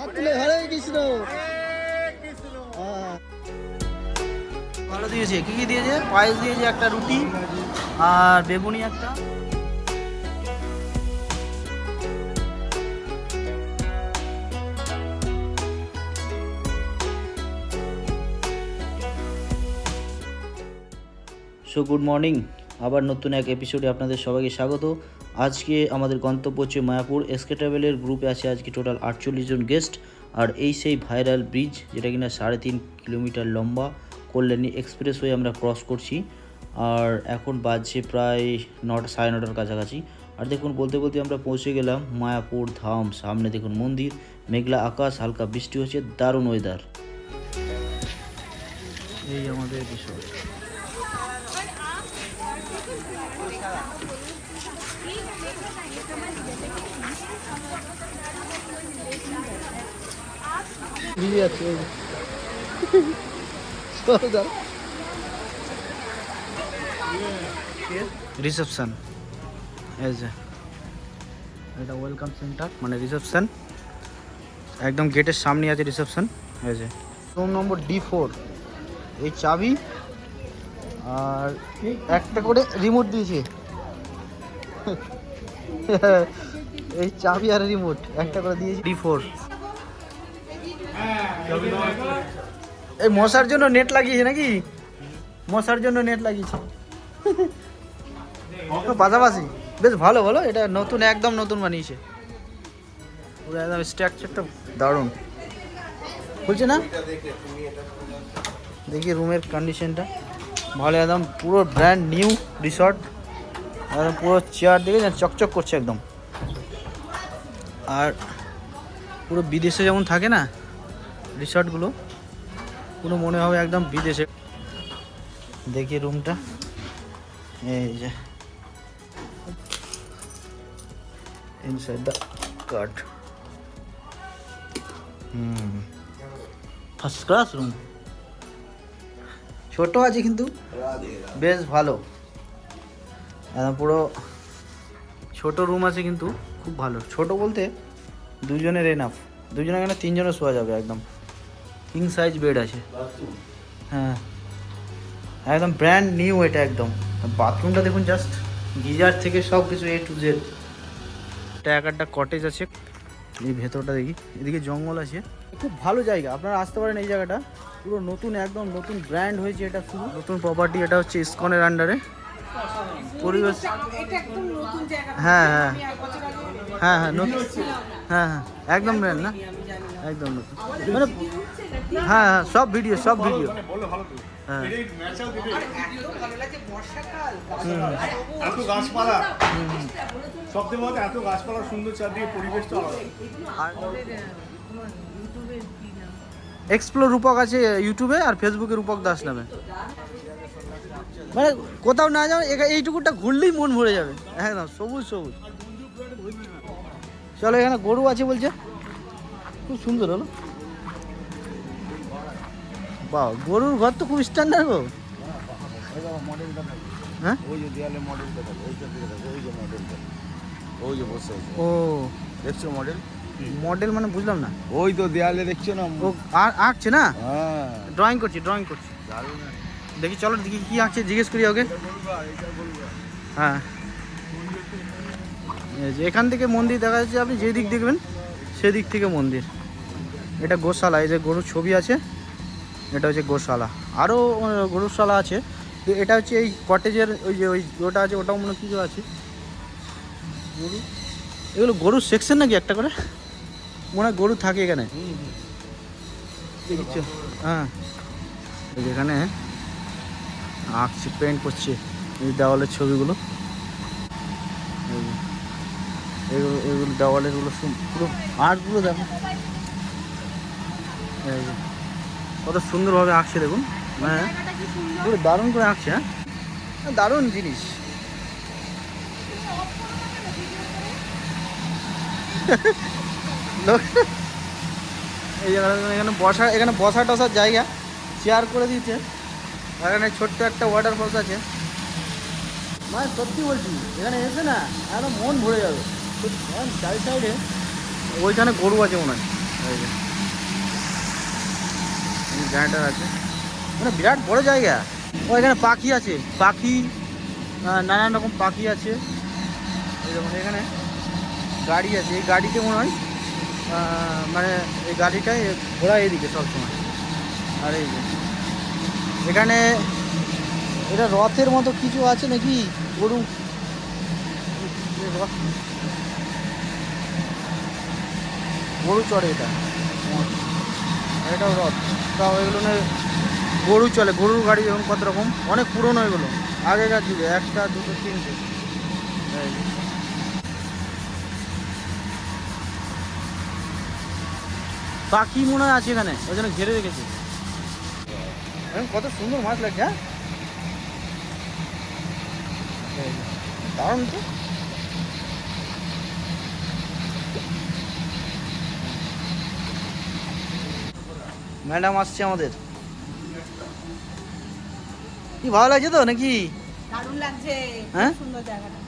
হরে কৃষ্ণ। ভালো দিয়েছে, কি কি দিয়েছে? পায়েস দিয়েছে, একটা রুটি আর বেগুনি একটা। সো গুড মর্নিং, আবার নতুন এক এপিসোডে আপনাদের সবাইকে স্বাগত। আজকে আমাদের গন্তব্য হচ্ছে মায়াপুর। এসকে ট্রাভেলের গ্রুপে আছে আজকে টোটাল 48 জন গেস্ট। আর এই সেই ভাইরাল ব্রিজ, যেটা কিনা 3.5 কিলোমিটার লম্বা, কল্যাণী এক্সপ্রেসওয়ে আমরা ক্রস করছি। আর এখন বাজছে প্রায় 9টা, 9:30টার কাছাকাছি। আর দেখুন, বলতে বলতে আমরা পৌঁছে গেলাম মায়াপুর ধাম। সামনে দেখুন মন্দির, মেঘলা আকাশ, হালকা বৃষ্টি হচ্ছে, দারুণ ওয়েদার। এই আমাদের রিসোর্ট। রিসেপশন, এটা ওয়েলকাম সেন্টার, মানে রিসেপশন একদম গেটের সামনে আছে রিসেপশন। Room number D4। এই চাবি আর একটা করে রিমোট দিয়েছে। এই চাবি আর রিমোট একটা করে দিয়েছে। D4। এই মশার জন্য নেট লাগিয়েছে নাকি? মশার জন্য নেট লাগিয়েছে পাশাপাশি। বেশ ভালো বলো, এটা নতুন, একদম নতুন বানিয়েছে। পুরো একদম স্ট্রাকচারটা দারুণ। খুলছে না? দেখি রুমের কন্ডিশনটা ভালো, একদম পুরো ব্র্যান্ড নিউ রিসর্ট। একদম পুরো চেয়ার দেখে চকচক করছে একদম। আর পুরো বিদেশে যেমন থাকে না রিসর্টগুলো, পুরো মনে হবে একদম বিদেশে। দেখি রুমটা, এই যে inside the cut. First class room. ছোট আছে কিন্তু বেশ ভালো, একদম পুরো ছোট রুম আছে কিন্তু খুব ভালো। ছোট বলতে দুজনের এনাফ, দুজনে কেন 3 জনে শোয়া যাবে। একদম কিং সাইজ বেড আছে। হ্যাঁ, একদম ব্র্যান্ড নিউ এটা একদম। বাথরুমটা দেখুন, জাস্ট গিজার থেকে সব কিছু A to Z। এটা একটা কটেজ আছে। এই ভেতরটা দেখি, এদিকে জঙ্গল আছে। খুব ভালো জায়গা, আপনারা আসতে পারেন এই জায়গাটা। পুরো নতুন, একদম নতুন ব্র্যান্ড হয়েছে এটা, শুধু নতুন প্রপার্টি। এটা হচ্ছে ইসকনের আন্ডারে। পরিবেশ, হ্যাঁ হ্যাঁ হ্যাঁ হ্যাঁ নতুন, হ্যাঁ হ্যাঁ একদম ব্র্যান্ড না, একদম নতুন মানে। হ্যাঁ হ্যাঁ সব ভিডিও হ্যাঁ। এত গাছপালা, সবথেকে বড় এত গাছপালা, সুন্দর চারদিকে পরিবেশটা আলাদা। এক্সপ্লোর রূপক আছে ইউটিউবে, আর ফেসবুকে রূপক দাস নামে। মানে কোথাও না যাও, এইটুকুটা ঘুরলেই মন ভরে যাবে, একদম সবুজ সবুজ। চলো, এখানে গরু আছে বলছে, খুব সুন্দর হলো। বাহ, গরুর ঘর তো খুব স্ট্যান্ডার্ড গো। হ্যাঁ, ওই যে দেয়ালে মডেলটা দেখো, ওইটা দিকে দেখো, ওই যে মডেলটা, ওই যে বসে আছে। ও দেখছো মডেল? মডেল মানে বুঝলাম না। ওই তো দেয়ালে দেখছো না? ও আঁকছে না? হ্যাঁ, ড্রয়িং করছি। দারুণ। দেখি, চলো দেখি কি আঁকছে, জিজ্ঞেস করি ওকে। হ্যাঁ, এই যে এখান থেকে মন্দির দেখা যাচ্ছে, আপনি যে দিক দেখবেন সেদিক থেকে মন্দির। এটা গোশালা, এই যে গরুর ছবি আছে, এটা হচ্ছে গোশালা। আরও গরুশালা আছে। তো এটা হচ্ছে এই কটেজের ওই যে ওটা আছে, ওটাও মনে কিছু আছে। গরু, এগুলো গরুর সেকশন নাকি একটা করে, মনে হয় গরু থাকে এখানে। দেখছো? হ্যাঁ, এখানে আঁকছে, পেন্ট করছে এই দেওয়ালের ছবিগুলো। এগুলো দেওয়ালের গুলো পুরো আর্টগুলো দেখো, এই যে কত সুন্দরভাবে আঁকছে দেখুন। হ্যাঁ, পুরো দারুণ করে আঁকছে। হ্যাঁ, দারুণ জিনিস। এই জায়গাটা এখানে বসা টসার জায়গা, চেয়ার করে দিয়েছে। এখানে ছোট্ট একটা ওয়াটার ফলস আছে। মানে সত্যি বলছি, এখানে এসে না একদম মন ভরে যাবে। চারি সাইডে ওইখানে গরু আছে মনে হয়। এই যে জেনারেটার আছে, মানে বিরাট বড় জায়গা। ও এখানে পাখি আছে, পাখি নানান রকম পাখি আছে। এই যেমন এখানে গাড়ি আছে, এই গাড়িতে মনে হয় মানে এই গাড়িটাই ঘোরা এদিকে সবসময়। আর এই যে এখানে এটা রথের মতো কিছু আছে নাকি, গরু রথ, গরু চড়ে এটা, এটাও রথ। তাও এগুলো না গরু চলে, গরুর গাড়ি যেমন কত রকম, অনেক পুরনো এগুলো, আগেকার যুগে, একটা দুটো তিনটে। পাখি মনে হয় আছে এখানে, ওই জন্য ঘিরে রেখেছে। কত সুন্দর মাছ লাগছে, হ্যাঁ দারুণ তো। ম্যাডাম আসছে আমাদের, কি ভালো লাগছে তো নাকি? দারুণ লাগছে, হ্যাঁ? খুব সুন্দর জায়গাটা।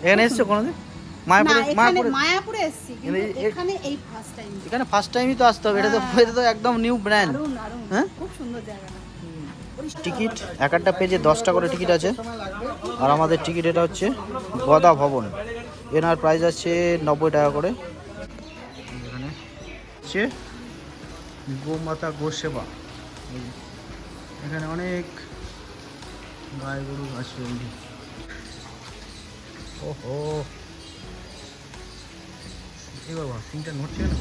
এখানে এসছো কোনোদিন? না, মায়াপুরে? এখানে মায়াপুরে এসেছি, কিন্তু এখানে এই ফার্স্ট টাইম। এখানে ফার্স্ট টাইমই তো আসতে হবে, এটা তো একদম নিউ ব্র্যান্ড। দারুণ দারুণ, হ্যাঁ খুব সুন্দর জায়গাটা। টিকিট এক একটা পেজে 10টা করে টিকিট আছে। আর আমাদের টিকিট এটা হচ্ছে গদা ভবন, এনার প্রাইস আছে 90 টাকা করে। এখানে হচ্ছে গোমাতা গোসেবা, এখানে অনেক গাই গরু আছে। ওহো কি বাবা, সিনটা নড়ছে না?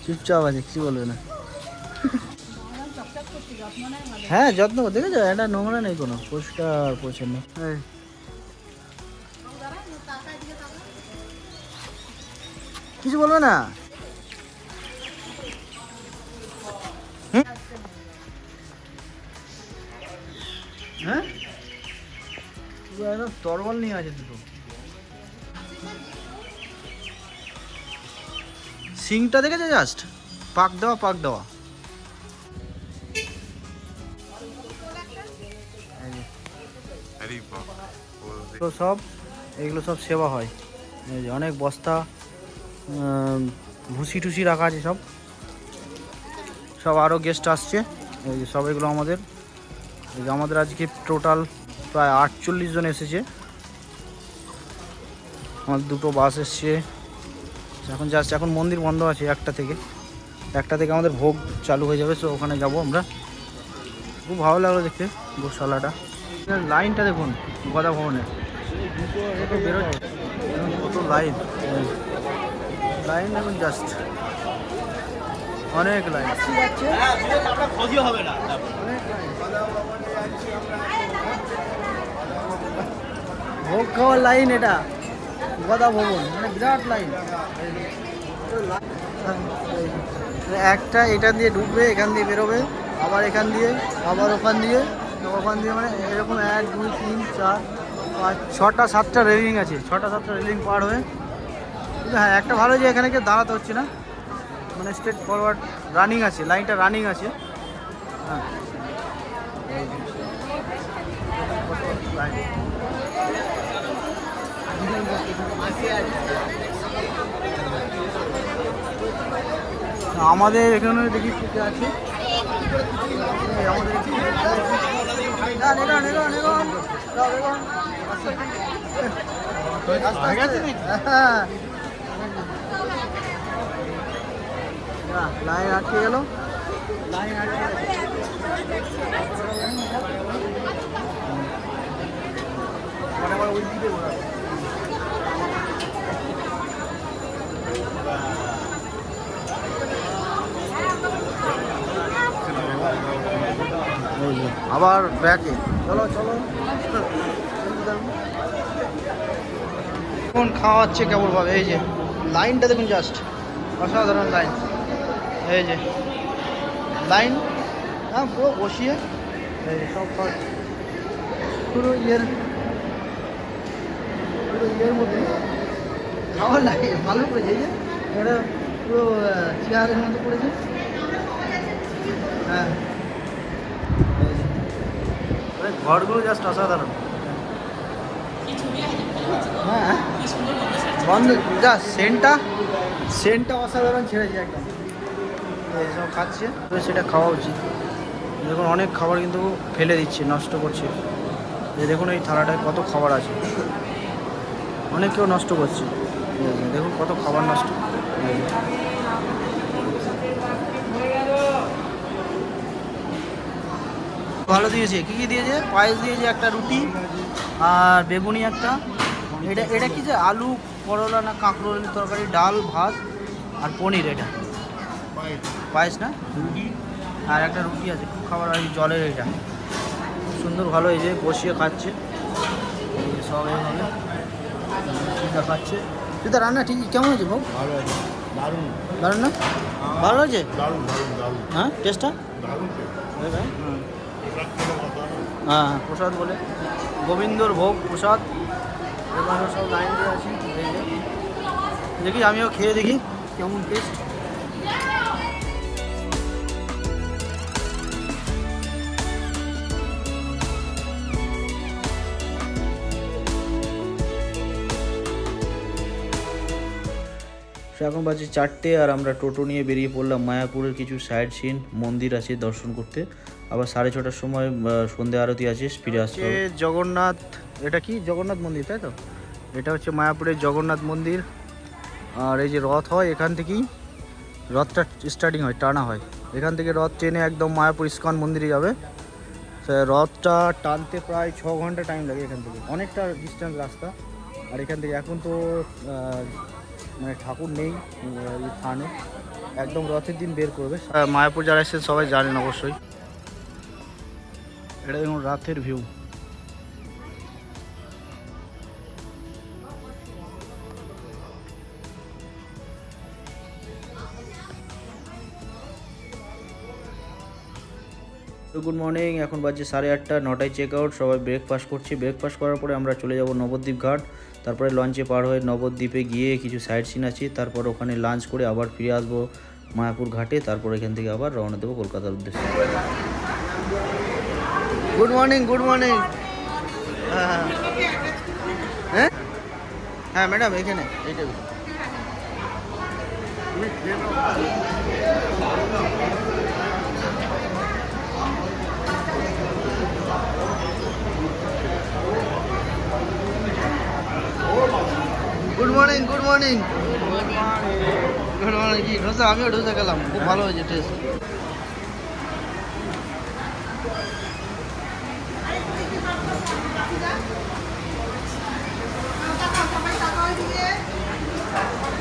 চুপচাপ আছে, কিছু বলবে না। হ্যাঁ যত্ন দেখেছো, এটা নোংরা নেই কোনো, পরিষ্কার পরিচ্ছন্ন। কিছু বলবে না? হ্যাঁ একদম তরবল নিয়ে আছে দুটো। সিংটা দেখেছো, জাস্ট পাক দেওয়া, পাক দেওয়া। তো সব এগুলো সব সেবা হয়, এই যে অনেক বস্তা ভুসি টুসি রাখা আছে, সব সব আরও গেস্ট আসছে। এই যে সব এগুলো আমাদের, এই যে আমাদের আজকে টোটাল প্রায় 48 জন এসেছে। আমাদের দুটো বাস এসছে। এখন এখন মন্দির বন্ধ আছে, একটা থেকে আমাদের ভোগ চালু হয়ে যাবে, তো ওখানে যাব আমরা। খুব ভালো লাগলো দেখতে গোশালাটা। লাইনটা দেখুন গদা ভবনের, কত বেরোচ্ছে, কত লাইন, লাইন দেখুন জাস্ট, অনেক লাইন। ভোগ খাওয়ার লাইন, এটা গদা ভবন, মানে বিরাট লাইন। একটা এটা দিয়ে ঢুকবে, এখান দিয়ে বেরোবে, আবার এখান দিয়ে, আবার ওখান দিয়ে, মানে এরকম 1 2 3 4 5 6টা 7টা রেলিং আছে, 6টা 7টা রেলিং পার হয়ে। কিন্তু হ্যাঁ একটা ভালো যে এখানে কেউ দাঁড়াতে হচ্ছে না, মানে স্ট্রেট ফরওয়ার্ড রানিং আছে, লাইনটা রানিং আছে। হ্যাঁ আমাদের এখানে দেখি কি আছে, আমাদের লাইন আটকে গেল, লাইন আটকে গেছে। ওই দিকে আবার ব্যাকে, চলো চলো। এখন খাওয়াচ্ছে কেবলভাবে, এই যে লাইনটা দেখুন জাস্ট, অসাধারণ লাইন। এই যে লাইন, হ্যাঁ পুরো বসিয়ে এই যে সব পুরো ইয়ের মধ্যে খাওয়ার লাগে, ভালো করেছে। এই যে এটা পুরো চেয়ারের মতো করেছে। হ্যাঁ ঘরগুলো জাস্ট অসাধারণ। হ্যাঁ বন্ধ, যা সেন্টটা অসাধারণ ছেড়েছে একদম। সব খাচ্ছে, তো সেটা খাওয়া উচিত। দেখুন অনেক খাবার কিন্তু ফেলে দিচ্ছে, নষ্ট করছে। এই দেখুন এই থালাটায় কত খাবার আছে, অনেক কেউ নষ্ট করছে। দেখুন কত খাবার নষ্ট। ভালো দিয়েছে, কী কী দিয়েছে? পায়েস দিয়েছে, একটা রুটি আর বেগুনি একটা, এটা কি যে আলু করলা না কাঁকরোলের তরকারি, ডাল ভাত আর পনির, এটা পায়েস না, আর একটা রুটি আছে। খুব খাবার আর জলের এটা খুব সুন্দর, ভালো। এই যে বসিয়ে খাচ্ছে সব এইভাবে খাচ্ছে। তুই রান্না ঠিক কেমন হয়েছে বউ? ভালো আছে, দারুণ দারুণ না? ভালো হয়েছে? দারুণ দারুণ দারুণ হ্যাঁ টেস্টটা? দারুণ হ্যাঁ হ্যাঁ, প্রসাদ বলে গোবিন্দর ভোগ প্রসাদ, এখানে সব লাইন দিয়ে আছি। এই যে দেখি, আমিও খেয়ে দেখি কেমন টেস্ট। এখন বাজে 4টে, আর আমরা টোটো নিয়ে বেরিয়ে পড়লাম মায়াপুরের কিছু সাইড সিন, মন্দির আছে দর্শন করতে। আবার 6:30টার সময় সন্ধ্যা আরতি আছে, ফিরে আসছে জগন্নাথ। এটা কি জগন্নাথ মন্দির, তাই তো? এটা হচ্ছে মায়াপুরের জগন্নাথ মন্দির। আর এই যে রথ হয়, এখান থেকেই রথটা স্টার্টিং হয়, টানা হয়। এখান থেকে রথ টেনে একদম মায়াপুর ইস্কন মন্দিরে যাবে। রথটা টানতে প্রায় 6 ঘন্টা টাইম লাগে এখান থেকে, অনেকটা ডিস্টেন্স রাস্তা। আর এখান থেকে এখন তো মানে ঠাকুর নেই থানে, একদম রথের দিন বের করবে। মায়াপুর যারা এসেছে সবাই জানেন অবশ্যই। এটা দেখুন রাতের ভিউ। গুড মর্নিং, এখন বাজে 8:30, 9টায় চেক আউট। সবাই ব্রেকফাস্ট করছি। ব্রেকফাস্ট করার পরে আমরা চলে যাব নবদ্বীপ ঘাট। তারপরে লঞ্চে পার হয়ে নবদ্বীপে গিয়ে কিছু সাইট সিন আছে, তারপর ওখানে লাঞ্চ করে আবার ফিরে আসবো মায়াপুর ঘাটে। তারপর এখান থেকে আবার রওনা দেবো কলকাতার উদ্দেশ্যে। Good morning, good morning. হ্যাঁ হ্যাঁ হ্যাঁ ম্যাডাম, এখানে এইটা good morning, good morning, good morning. কি ডোসা? আমিও ডোসা খেলাম, খুব ভালো হয়েছে টেস্ট।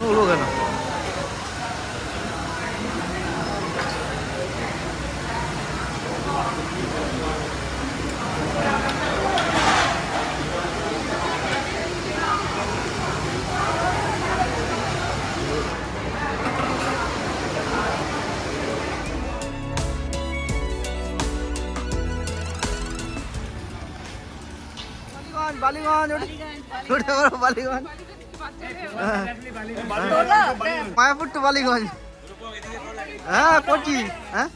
হলো কেন? বালিগঞ্জ, ওটা বড় বালিগঞ্জ, মায়াপুর টু বালিগঞ্জ। হ্যাঁ করছি, হ্যাঁ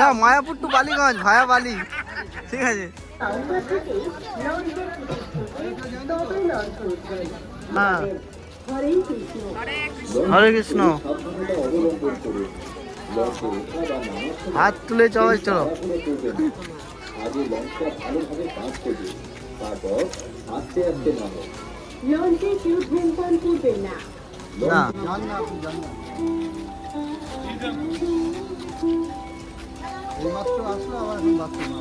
না মায়াপুর টু বালিগঞ্জ ভায়া বালি, ঠিক আছে। হ্যাঁ হরে কৃষ্ণ, হাত তুলে চলো চলো। আগে লঞ্চটা ভালোভাবে কাজ করবে, তারপর আস্তে আস্তে নামো। লঞ্চে কেউ ধূমপান করবেন না। মাত্র আসলো আবার বাথরুম।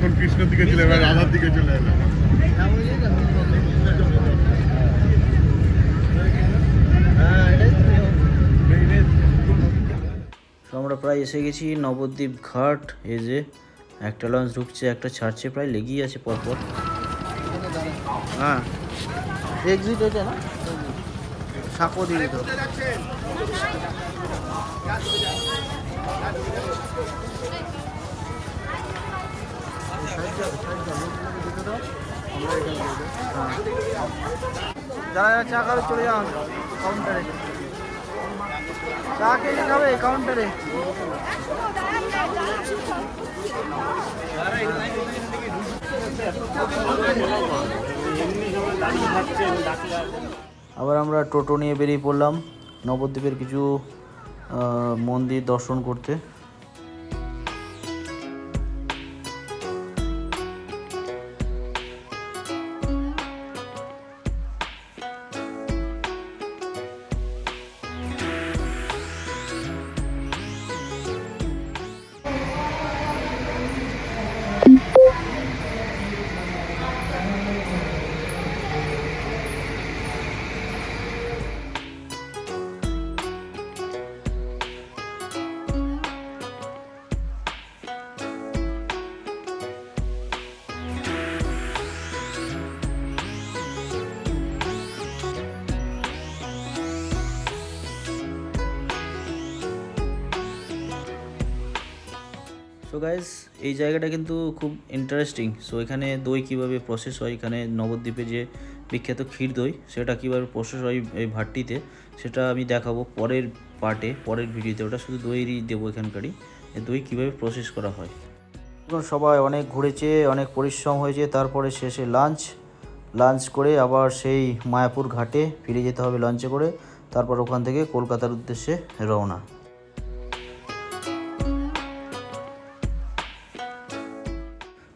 এতক্ষণ কৃষ্ণর দিকে ছিল, এবার রাধার দিকে চলে এলো। তো আমরা প্রায় এসে গেছি নবদ্বীপ ঘাট। এই যে একটা লঞ্চ ঢুকছে, একটা ছাড়ছে, প্রায় লেগেই আছে পরপর। হ্যাঁ, এক্সিট এটা না, সাঁকো দিকে তো। যারা যারা চা খাবে চলে যান কাউন্টারে, চা কে খাবে কাউন্টারে। আবার আমরা টোটো নিয়ে বেরিয়ে পড়লাম নবদ্বীপের কিছু মন্দির দর্শন করতে। সো গাইস, এই জায়গাটা কিন্তু খুব ইন্টারেস্টিং। সো এখানে দই কীভাবে প্রসেস হয়, এখানে নবদ্বীপে যে বিখ্যাত ক্ষীর দই সেটা কীভাবে প্রসেস হয় এই ভাটটিতে, সেটা আমি দেখাবো পরের পার্টে, পরের ভিডিওতে। ওটা শুধু দইয়েরই দেবো এখানকারই, দই কীভাবে প্রসেস করা হয়। এখন সবাই অনেক ঘুরেছে, অনেক পরিশ্রম হয়েছে, তারপরে শেষে লাঞ্চ করে আবার সেই মায়াপুর ঘাটে ফিরে যেতে হবে লঞ্চে করে, তারপর ওখান থেকে কলকাতার উদ্দেশ্যে রওনা।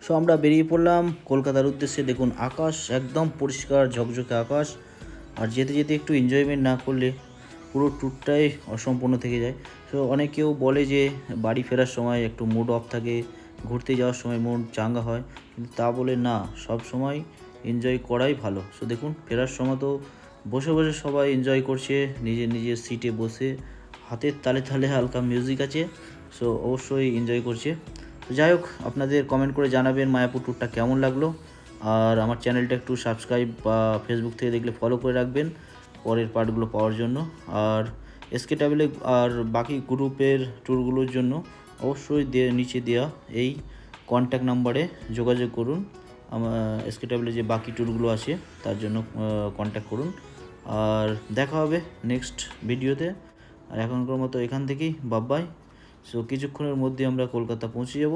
সো আমরা বেরিয়ে পড়লাম কলকাতার উদ্দেশ্যে। দেখুন আকাশ একদম পরিষ্কার ঝকঝকে আকাশ, আর যেতে যেতে একটু এনজয়মেন্ট না করলে পুরো ট্যুরটাই অসম্পূর্ণ থেকে যায়। সো অনেকেও বলে যে বাড়ি ফেরার সময় একটু মুড অফ থাকে, ঘুরতে যাওয়ার সময় মুড চাঙ্গা হয়, কিন্তু তা বলে না, সব সময় এনজয় করাই ভালো। সো দেখুন ফেরার সময় তো বসে বসে সবাই এনজয় করছে, নিজের নিজের সিটে বসে, হাতের তালে তালে হালকা মিউজিক আছে, সো অবশ্যই এনজয় করছে। তো যাই হোক, আপনাদের কমেন্ট করে জানাবেন মায়াপুর ট্যুরটা কেমন লাগলো, আর আমার চ্যানেলটা একটু সাবস্ক্রাইব বা ফেসবুক থেকে দেখলে ফলো করে রাখবেন পরের পার্টগুলো পাওয়ার জন্য। আর এসকে ট্রাভেলে আর বাকি গ্রুপের ট্যুরগুলোর জন্য অবশ্যই নিচে দেওয়া এই কন্ট্যাক্ট নাম্বারে যোগাযোগ করুন। আমার এসকে ট্রাভেলে যে বাকি ট্যুরগুলো আছে তার জন্য কন্ট্যাক্ট করুন। আর দেখা হবে নেক্সট ভিডিওতে। আর এখনকার মতো এখান থেকেই বাই। সো কিছুক্ষণের মধ্যে আমরা কলকাতা পৌঁছে যাব।